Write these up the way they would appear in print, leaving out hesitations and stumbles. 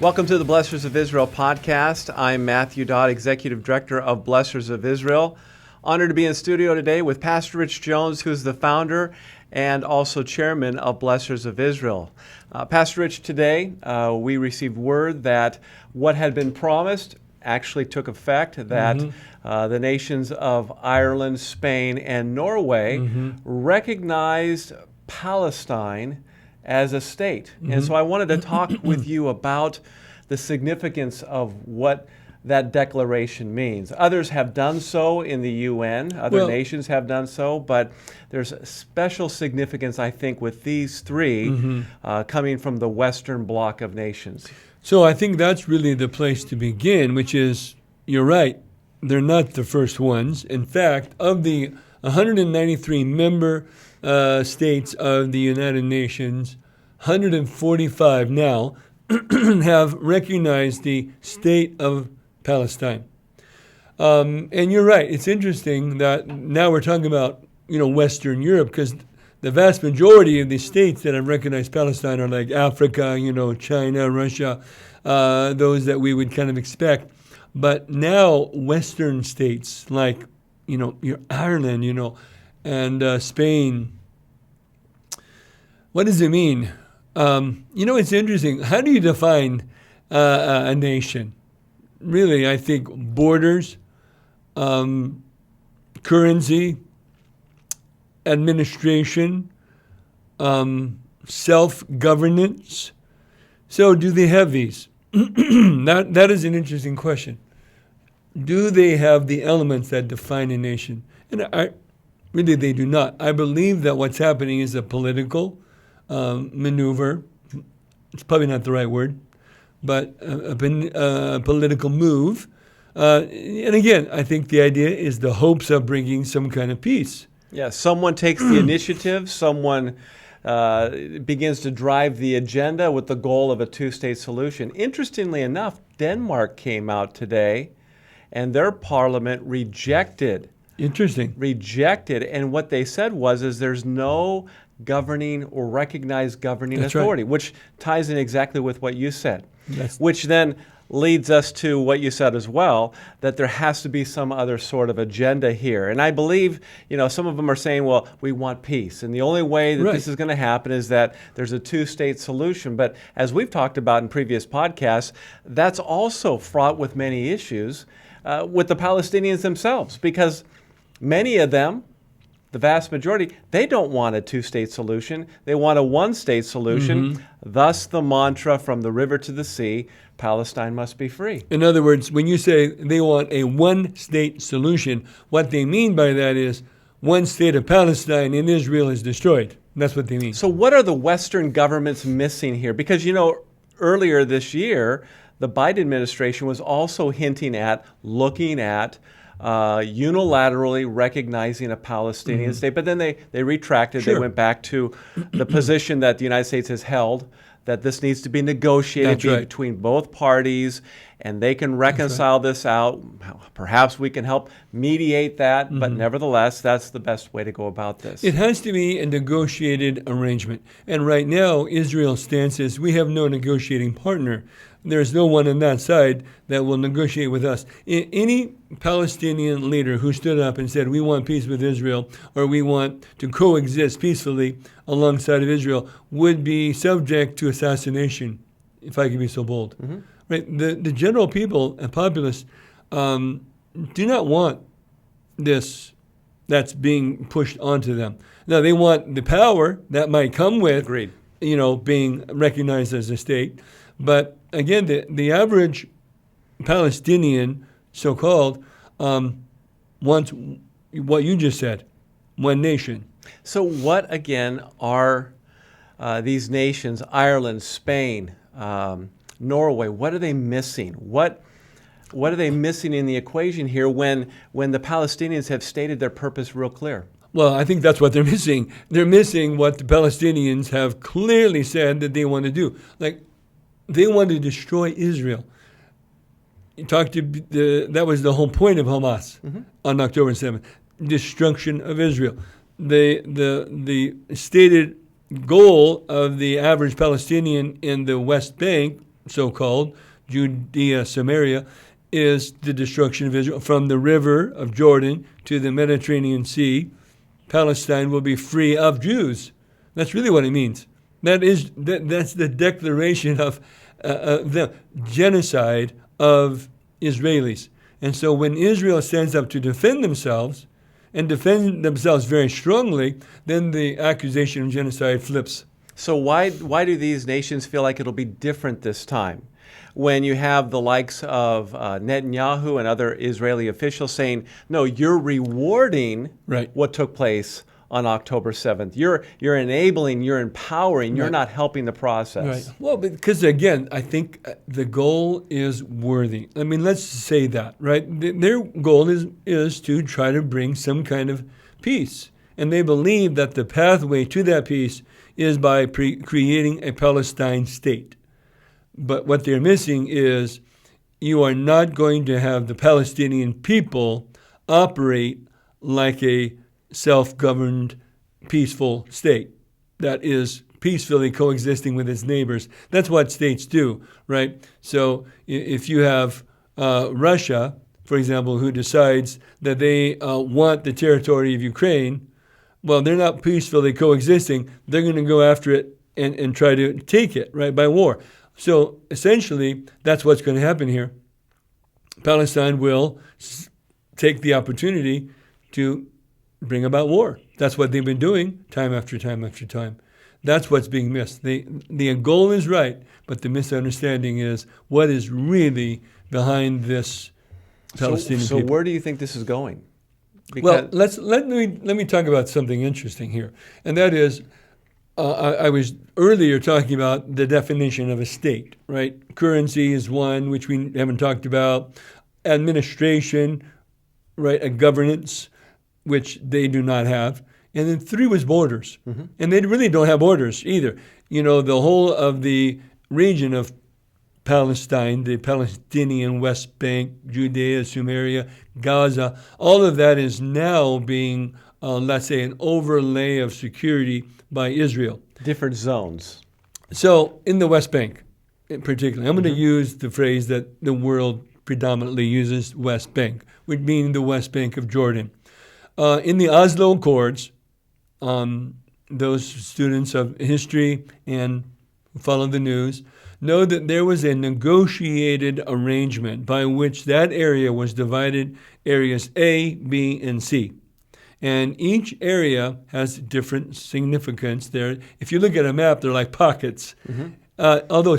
Welcome to the Blessors of Israel podcast. I'm Matthew Dodd, Executive Director of Blessors of Israel. Honored to be in studio today with Pastor Rich Jones, who's the founder and also chairman of Blessors of Israel. Pastor Rich, today we received word that what had been promised actually took effect, that the nations of Ireland, Spain, and Norway recognized Palestine as a state. And so I wanted to talk with you about the significance of what that declaration means. Others have done so in the UN, other nations have done so, but there's a special significance, I think, with these three coming from the Western bloc of nations. So I think that's really the place to begin, which is, you're right, they're not the first ones. In fact, of the 193 member states of the United Nations, 145 now have recognized the state of Palestine. And you're right, it's interesting that now we're talking about, Western Europe, because the vast majority of the states that have recognized Palestine are like Africa, China, Russia, those that we would kind of expect. But now Western states like, your Ireland, and Spain. What does it mean? It's interesting. How do you define a nation? Really, I think borders, currency, administration, self-governance. So do they have these? That is an interesting question. Do they have the elements that define a nation? And really, they do not. I believe that what's happening is a political maneuver. It's probably not the right word, but a political move. And again, I think the idea is the hopes of bringing some kind of peace. Yeah, someone takes the initiative, someone begins to drive the agenda with the goal of a two-state solution. Interestingly enough, Denmark came out today, and their parliament rejected. Rejected, and what they said is there's no governing or recognized governing authority, which ties in exactly with what you said, which then leads us to what you said as well, that there has to be some other sort of agenda here. And I believe, some of them are saying, well, we want peace. And the only way that this is going to happen is that there's a two-state solution. But as we've talked about in previous podcasts, that's also fraught with many issues with the Palestinians themselves, because many of them, the vast majority, they don't want a two-state solution. They want a one-state solution. Thus the mantra from the river to the sea, Palestine must be free. In other words, when you say they want a one-state solution, what they mean by that is one state of Palestine and Israel is destroyed. That's what they mean. So what are the Western governments missing here? Because, earlier this year, the Biden administration was also hinting at, looking at, unilaterally recognizing a Palestinian state, but then they retracted. They went back to the position that the United States has held, that this needs to be negotiated between both parties, and they can reconcile this out. Perhaps we can help mediate that, but nevertheless, that's the best way to go about this. It has to be a negotiated arrangement. And right now, Israel's stance is we have no negotiating partner. There's no one on that side that will negotiate with us. Any Palestinian leader who stood up and said, we want peace with Israel, or we want to coexist peacefully alongside of Israel, would be subject to assassination, if I can be so bold. Right? The general people and populace do not want this that's being pushed onto them. Now, they want the power that might come with, being recognized as a state. But again, the average Palestinian, so-called, wants what you just said, one nation. So what, again, are these nations, Ireland, Spain, Norway, what are they missing? What are they missing in the equation here when the Palestinians have stated their purpose real clear? Well, I think that's what they're missing. They're missing what the Palestinians have clearly said that they want to do. Like, they want to destroy Israel. That was the whole point of Hamas on October 7th, destruction of Israel. The stated goal of the average Palestinian in the West Bank so-called Judea, Samaria, is the destruction of Israel. From the river of Jordan to the Mediterranean Sea, Palestine will be free of Jews. That's really what it means. That's the declaration of the genocide of Israelis. And so when Israel stands up to defend themselves, and defend themselves very strongly, then the accusation of genocide flips. So why do these nations feel like it'll be different this time? When you have the likes of Netanyahu and other Israeli officials saying, no, you're rewarding what took place on October 7th. You're enabling, you're empowering, you're not helping the process. Right. Well, because again, I think the goal is worthy. I mean, let's say that, right? Their goal is to try to bring some kind of peace. And they believe that the pathway to that peace is by creating a Palestine state. But what they're missing is you are not going to have the Palestinian people operate like a self-governed, peaceful state that is peacefully coexisting with its neighbors. That's what states do, right? So if you have Russia, for example, who decides that they want the territory of Ukraine, well, they're not peacefully coexisting. They're going to go after it and try to take it, right, by war. So essentially, that's what's going to happen here. Palestine will take the opportunity to bring about war. That's what they've been doing time after time after time. That's what's being missed. The goal is right, but the misunderstanding is what is really behind this Palestinian people. So where do you think this is going? Well, let me talk about something interesting here, and that is, I was earlier talking about the definition of a state, right? Currency is one, which we haven't talked about. Administration, right? A governance, which they do not have. And then 3 was borders. Mm-hmm. And they really don't have borders either. You know, the whole of the region of Palestine, the Palestinian West Bank, Judea, Samaria, Gaza, all of that is now being, let's say, an overlay of security by Israel. Different zones. So in the West Bank, in particular, I'm going to use the phrase that the world predominantly uses, West Bank, which means the West Bank of Jordan. In the Oslo Accords, those students of history and who follow the news know that there was a negotiated arrangement by which that area was divided, areas A, B, and C. And each area has different significance there. If you look at a map, they're like pockets. Mm-hmm. Although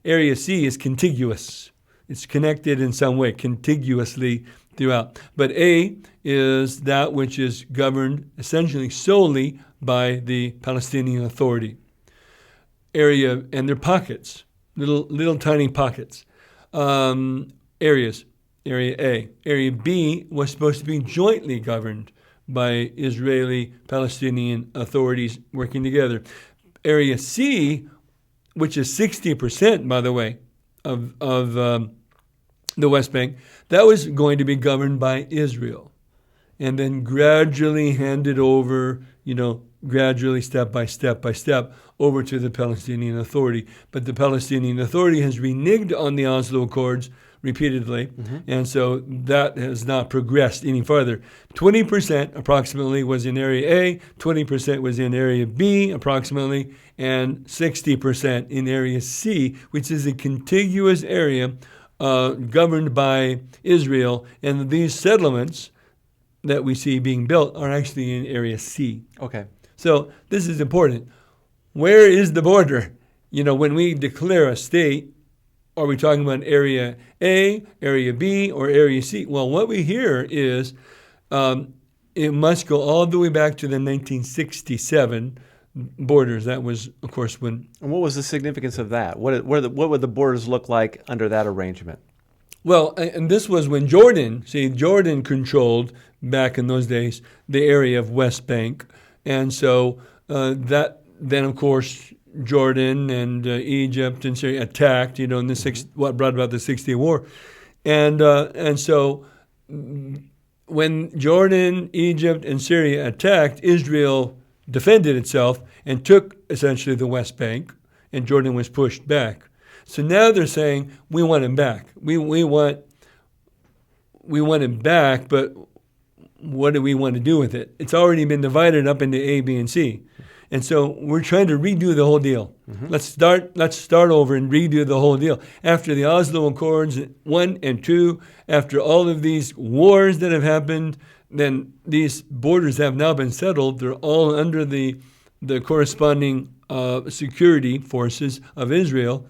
area C is contiguous. It's connected in some way, contiguously throughout. But A is that which is governed essentially solely by the Palestinian Authority. Area, and they're pockets, little tiny pockets. Areas, Area A. Area B was supposed to be jointly governed by Israeli-Palestinian authorities working together. Area C, which is 60%, by the way, of the West Bank, that was going to be governed by Israel, and then gradually handed over, gradually step by step, over to the Palestinian Authority. But the Palestinian Authority has reneged on the Oslo Accords repeatedly, and so that has not progressed any further. 20% approximately was in Area A, 20% was in Area B approximately, and 60% in Area C, which is a contiguous area governed by Israel, and these settlements that we see being built are actually in Area C. Okay. So this is important. Where is the border? When we declare a state, are we talking about Area A, Area B, or Area C? Well, what we hear is it must go all the way back to the 1967 borders. That was, of course, when... And what was the significance of that? What would the borders look like under that arrangement? Well, and this was when Jordan controlled, back in those days, the area of West Bank. And so then, of course, Jordan and Egypt and Syria attacked, in what brought about the 6-Day War. And so when Jordan, Egypt, and Syria attacked, Israel defended itself and took essentially the West Bank, and Jordan was pushed back. So now they're saying, we want him back. We want him back, but what do we want to do with it? It's already been divided up into A, B, and C. And so we're trying to redo the whole deal. Mm-hmm. Let's start over and redo the whole deal. After the Oslo Accords 1 and 2, after all of these wars that have happened, then these borders have now been settled. They're all under the corresponding security forces of Israel.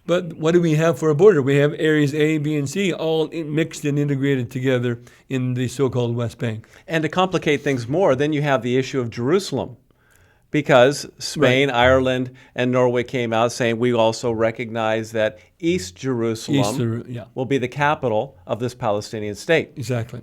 But what do we have for a border? We have areas A, B, and C all mixed and integrated together in the so-called West Bank. And to complicate things more, then you have the issue of Jerusalem. Because Spain, right, Ireland, and Norway came out saying we also recognize that East Jerusalem will be the capital of this Palestinian state. Exactly.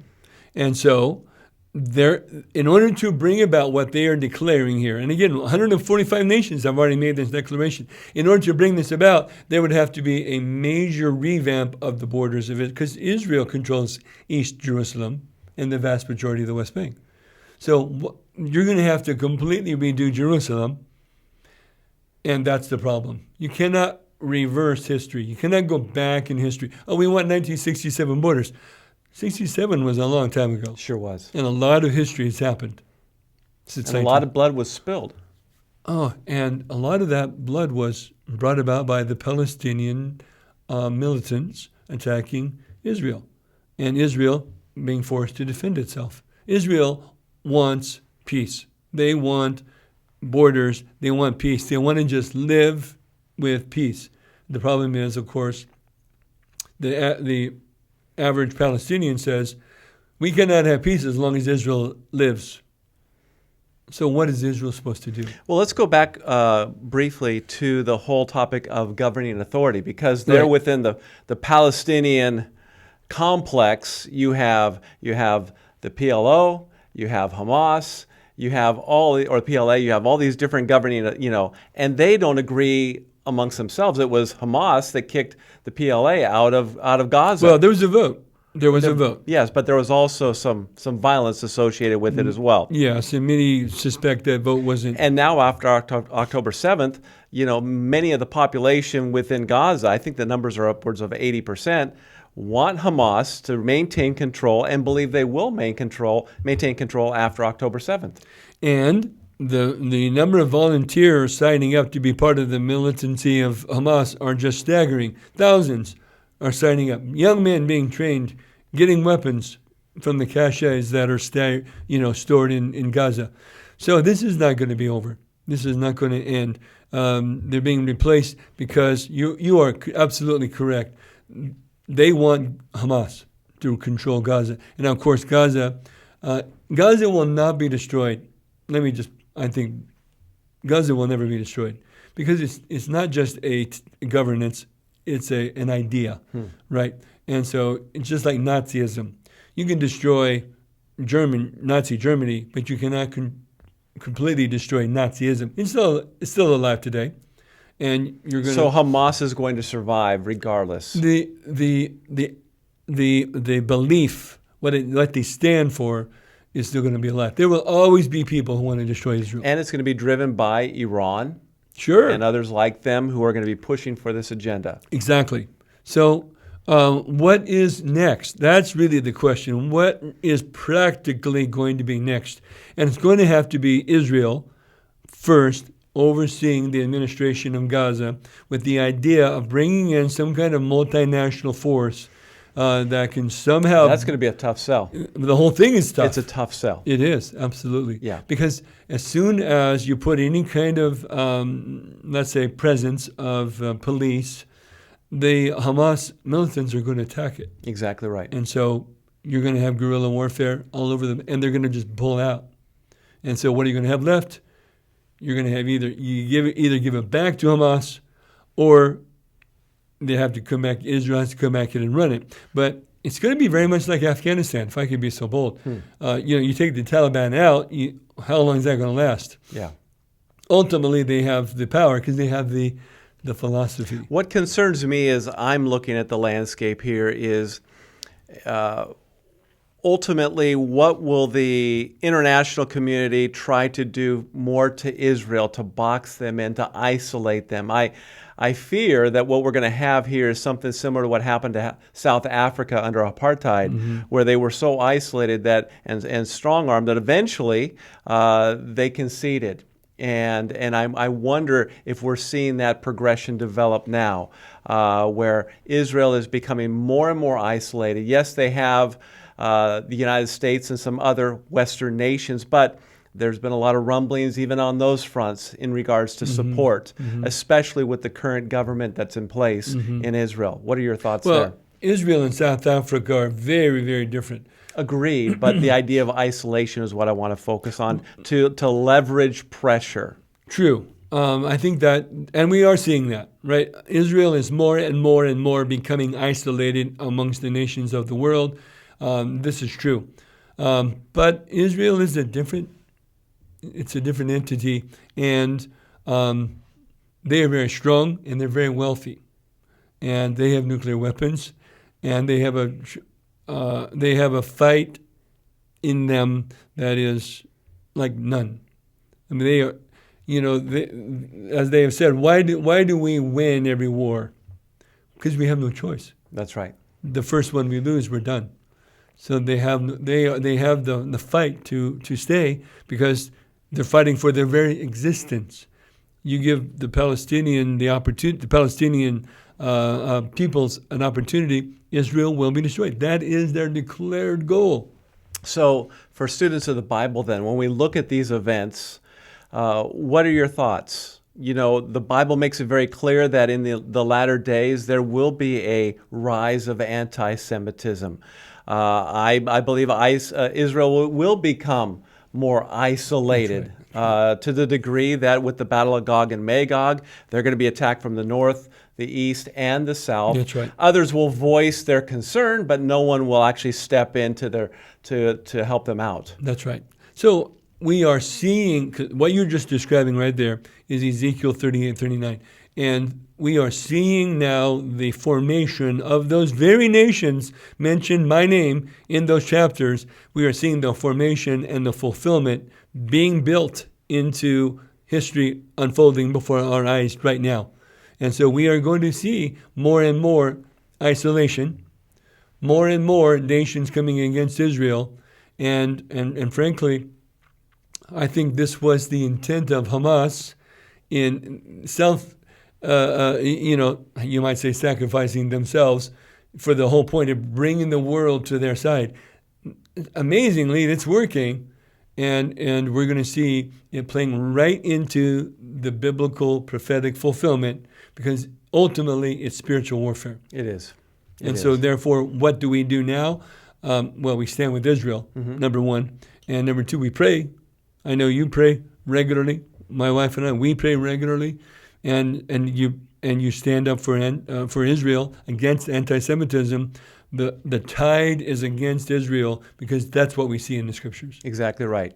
And so in order to bring about what they are declaring here, and again, 145 nations have already made this declaration. In order to bring this about, there would have to be a major revamp of the borders of it, because Israel controls East Jerusalem and the vast majority of the West Bank. So you're going to have to completely redo Jerusalem, and that's the problem. You cannot reverse history. You cannot go back in history. Oh, we want 1967 borders. 67 was a long time ago. Sure was. And a lot of history has happened. And a lot of blood was spilled. Oh, and a lot of that blood was brought about by the Palestinian militants attacking Israel, and Israel being forced to defend itself. Israel wants peace. They want borders. They want peace. They want to just live with peace. The problem is, of course, the average Palestinian says, we cannot have peace as long as Israel lives. So what is Israel supposed to do? Well, let's go back briefly to the whole topic of governing authority, because there within the Palestinian complex, you have the PLO, you have Hamas, you have PLA, you have all these different governing, and they don't agree amongst themselves. It was Hamas that kicked the PLA out of Gaza. Well, there was a vote. A vote. Yes, but there was also some violence associated with it as well. Yes, and many suspect that vote wasn't. And now after October 7th, many of the population within Gaza, I think the numbers are upwards of 80%, want Hamas to maintain control and believe they will maintain control after October 7th. And the number of volunteers signing up to be part of the militancy of Hamas are just staggering. Thousands are signing up. Young men being trained, getting weapons from the caches that are stored in Gaza. So this is not going to be over. This is not going to end. They're being replaced because you are absolutely correct. They want Hamas to control Gaza. And of course, Gaza will not be destroyed. I think Gaza will never be destroyed, because it's not just a governance, it's an idea, right? And so it's just like Nazism. You can destroy Nazi Germany, but you cannot completely destroy Nazism. It's still alive today. And you're going So Hamas is going to survive regardless. The belief, what they stand for, is still going to be alive. There will always be people who want to destroy Israel. And it's going to be driven by Iran. Sure. And others like them who are going to be pushing for this agenda. Exactly. So what is next? That's really the question. What is practically going to be next? And it's going to have to be Israel first, overseeing the administration of Gaza, with the idea of bringing in some kind of multinational force that can somehow... That's going to be a tough sell. The whole thing is tough. It's a tough sell. It is, absolutely. Yeah. Because as soon as you put any kind of, let's say, presence of police, the Hamas militants are going to attack it. Exactly right. And so you're going to have guerrilla warfare all over them, and they're going to just pull out. And so what are you going to have left? You're going to have either give it back to Hamas, or they have to come back. Israel has to come back in and run it. But it's going to be very much like Afghanistan, if I could be so bold. You take the Taliban out. How long is that going to last? Yeah. Ultimately, they have the power because they have the philosophy. What concerns me as I'm looking at the landscape here is ultimately, what will the international community try to do more to Israel to box them in, to isolate them? I I fear that what we're going to have here is something similar to what happened to South Africa under apartheid, where they were so isolated that and strong-armed that eventually they conceded. And I wonder if we're seeing that progression develop now, where Israel is becoming more and more isolated. Yes, they have the United States and some other Western nations, but there's been a lot of rumblings even on those fronts in regards to support, especially with the current government that's in place in Israel. What are your thoughts there? Israel and South Africa are very, very different. Agreed, but the idea of isolation is what I want to focus on, to leverage pressure. True. I think that, and we are seeing that, right? Israel is more and more and more becoming isolated amongst the nations of the world. This is true. But Israel is it's a different entity, and they are very strong, and they're very wealthy. And they have nuclear weapons, and they have a fight in them that is like none. I mean, they are, as they have said, why do we win every war? Because we have no choice. That's right. The first one we lose, we're done. So they have the fight to stay, because they're fighting for their very existence. You give the Palestinian peoples an opportunity, Israel will be destroyed. That is their declared goal. So for students of the Bible then, when we look at these events, what are your thoughts? The Bible makes it very clear that in the latter days there will be a rise of anti-Semitism. I believe Israel will become more isolated, to the degree that with the Battle of Gog and Magog, they're going to be attacked from the north, the east, and the south. That's right. Others will voice their concern, but no one will actually step in to help them out. That's right. So we are seeing, what you're just describing right there is Ezekiel 38-39. And we are seeing now the formation of those very nations mentioned by name in those chapters. We are seeing the formation and the fulfillment being built into history unfolding before our eyes right now. And so we are going to see more and more isolation, more and more nations coming against Israel. And frankly, I think this was the intent of Hamas in you might say sacrificing themselves for the whole point of bringing the world to their side. Amazingly, it's working, and we're going to see it playing right into the biblical prophetic fulfillment, because ultimately it's spiritual warfare. It is. So therefore, what do we do now? We stand with Israel, number one. And number two, we pray. I know you pray regularly. My wife and I, we pray regularly. And you stand up for Israel against anti-Semitism. The tide is against Israel, because that's what we see in the Scriptures. Exactly right.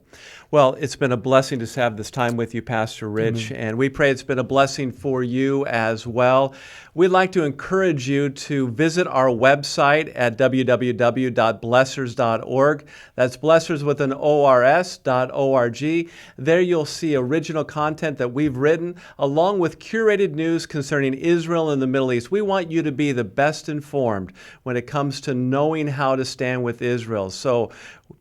Well, it's been a blessing to have this time with you, Pastor Rich, and we pray it's been a blessing for you as well. We'd like to encourage you to visit our website at www.blessors.org. That's Blessors with an ORS.org. There you'll see original content that we've written, along with curated news concerning Israel and the Middle East. We want you to be the best informed when it comes to knowing how to stand with Israel. So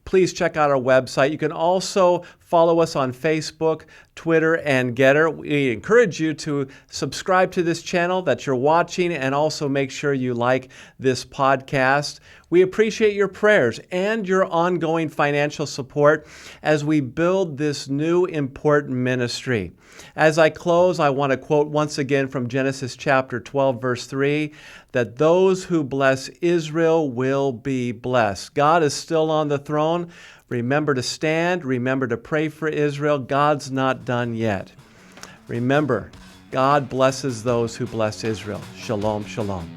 please check out our website. You can also follow us on Facebook, Twitter, and Getter. We encourage you to subscribe to this channel that you're watching, and also make sure you like this podcast. We appreciate your prayers and your ongoing financial support as we build this new important ministry. As I close, I want to quote once again from Genesis chapter 12, verse 3, that those who bless Israel will be blessed. God is still on the throne. Remember to stand. Remember to pray for Israel. God's not done yet. Remember, God blesses those who bless Israel. Shalom, shalom.